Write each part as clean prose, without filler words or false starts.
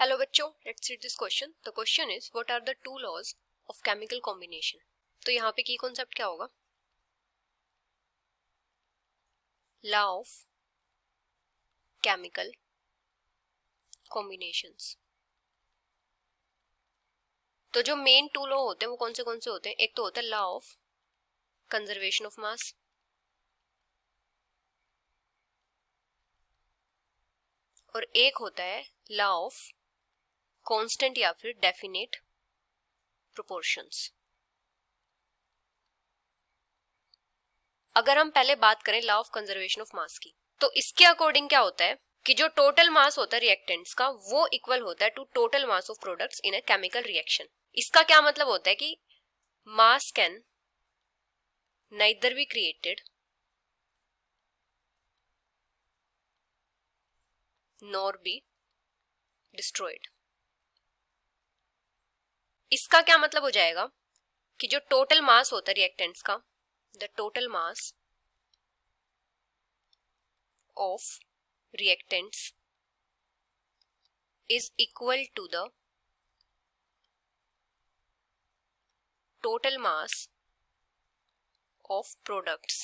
Hello बच्चों, let's read this question. The question is, what are the two laws of chemical combination? तो यहाँ पे की concept क्या होगा? Law of chemical combinations. तो जो मेन टू लॉ होते हैं वो कौन से होते हैं? एक तो होता है law of conservation of mass, और एक होता है लॉ ऑफ कांस्टेंट या फिर डेफिनेट प्रोपोर्शंस. अगर हम पहले बात करें law of conservation of mass की, तो इसके अकॉर्डिंग क्या होता है कि जो टोटल मास होता है रिएक्टेंट्स का वो इक्वल होता है to total mass of products in a chemical reaction. इसका क्या मतलब होता है कि mass can neither be created nor be destroyed. इसका क्या मतलब हो जाएगा कि जो टोटल मास होता है रिएक्टेंट्स का, the total mass of reactants is equal to the total mass of products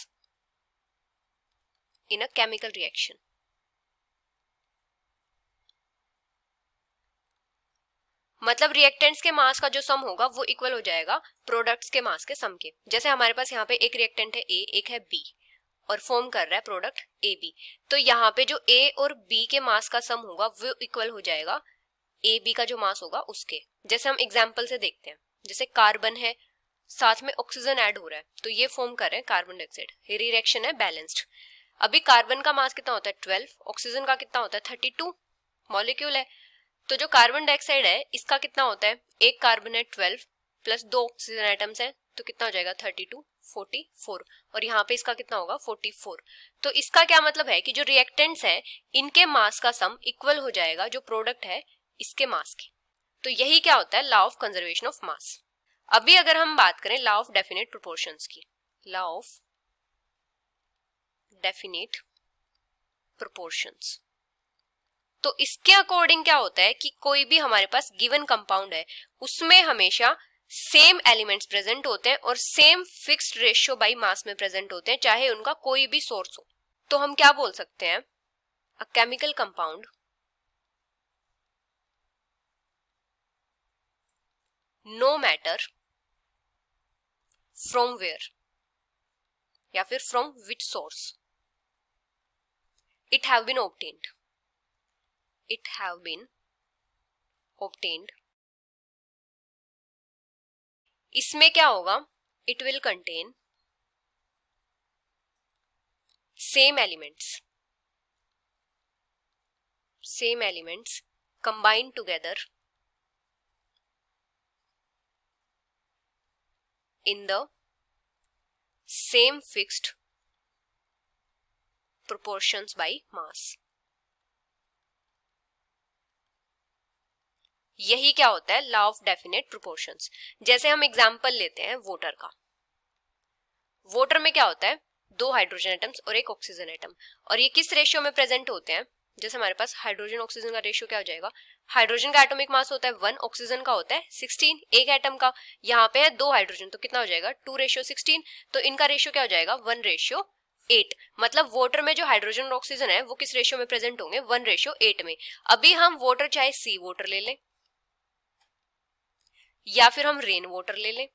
in a chemical reaction. मतलब रिएक्टेंट्स के मास का जो सम होगा वो इक्वल हो जाएगा प्रोडक्ट्स के मास के सम के. जैसे हमारे पास यहाँ पे एक रिएक्टेंट है ए, एक है बी, और फॉर्म कर रहा है प्रोडक्ट ए बी. तो यहाँ पे जो ए और बी के मास का सम होगा वो इक्वल हो जाएगा ए बी का जो मास होगा उसके. जैसे हम एग्जांपल से देखते हैं, जैसे कार्बन है, साथ में ऑक्सीजन ऐड हो रहा है, तो ये फॉर्म कर रहे हैं कार्बन डाइऑक्साइड. ये रिएक्शन है बैलेंस्ड. अभी कार्बन का मास कितना होता है 12, ऑक्सीजन का कितना होता है 32 मॉलिक्यूल है. तो जो कार्बन डाइऑक्साइड है इसका कितना होता है, एक कार्बन है 12 प्लस 2 ऑक्सीजन आइटम्स है, तो कितना हो जाएगा 32 44, और यहाँ पे इसका कितना होगा 44. तो इसका क्या मतलब है कि जो रिएक्टेंट्स हैं इनके मास का सम इक्वल हो जाएगा जो प्रोडक्ट है इसके मास के. तो यही क्या होता है law of conservation of mass. अभी अगर हम बात करें लॉ ऑफ डेफिनेट प्रोपोर्शंस की, लॉ ऑफ डेफिनेट प्रोपोर्शंस, तो इसके अकॉर्डिंग क्या होता है कि कोई भी हमारे पास गिवन कंपाउंड है उसमें हमेशा सेम एलिमेंट्स प्रेजेंट होते हैं और same fixed ratio by mass में प्रेजेंट होते हैं, चाहे उनका कोई भी सोर्स हो. तो हम क्या बोल सकते हैं, a chemical compound no matter from where या फिर from which source it have been obtained, it have been obtained, इसमें क्या होगा, it will contain same elements combined together in the same fixed proportions by mass. यही क्या होता है law of definite proportions. जैसे हम एग्जांपल लेते हैं वाटर का. वाटर में क्या होता है, 2 हाइड्रोजन एटम्स और एक ऑक्सीजन एटम, और ये किस रेशियो में प्रेजेंट होते हैं. जैसे हमारे पास हाइड्रोजन ऑक्सीजन का रेशियो क्या हो जाएगा, हाइड्रोजन का एटॉमिक मास होता है 1, ऑक्सीजन का होता है 16 एक एटम का. यहाँ पे है 2 हाइड्रोजन, तो कितना हो जाएगा 2:16. तो इनका रेशियो क्या हो जाएगा 1:8. मतलब वाटर में जो हाइड्रोजन और ऑक्सीजन है वो किस रेशियो में प्रेजेंट होंगे 1:8 में. अभी हम वाटर चाहे सी वाटर ले लें या फिर हम रेन वाटर ले लें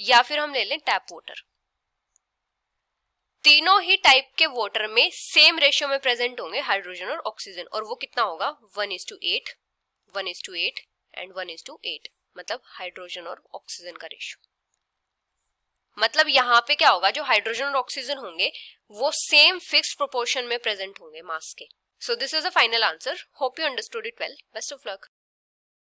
या फिर हम ले लें टैप वाटर, तीनों ही टाइप के वाटर में सेम रेशियो में प्रेजेंट होंगे हाइड्रोजन और ऑक्सीजन, और वो कितना होगा 1:8, 1:8 एंड 1:8. मतलब हाइड्रोजन और ऑक्सीजन का रेशियो. मतलब यहाँ पे क्या होगा, जो हाइड्रोजन और ऑक्सीजन होंगे वो सेम फिक्स्ड प्रोपोर्शन में प्रेजेंट होंगे मास के. So this is the final answer. Hope you understood it well. Best of luck.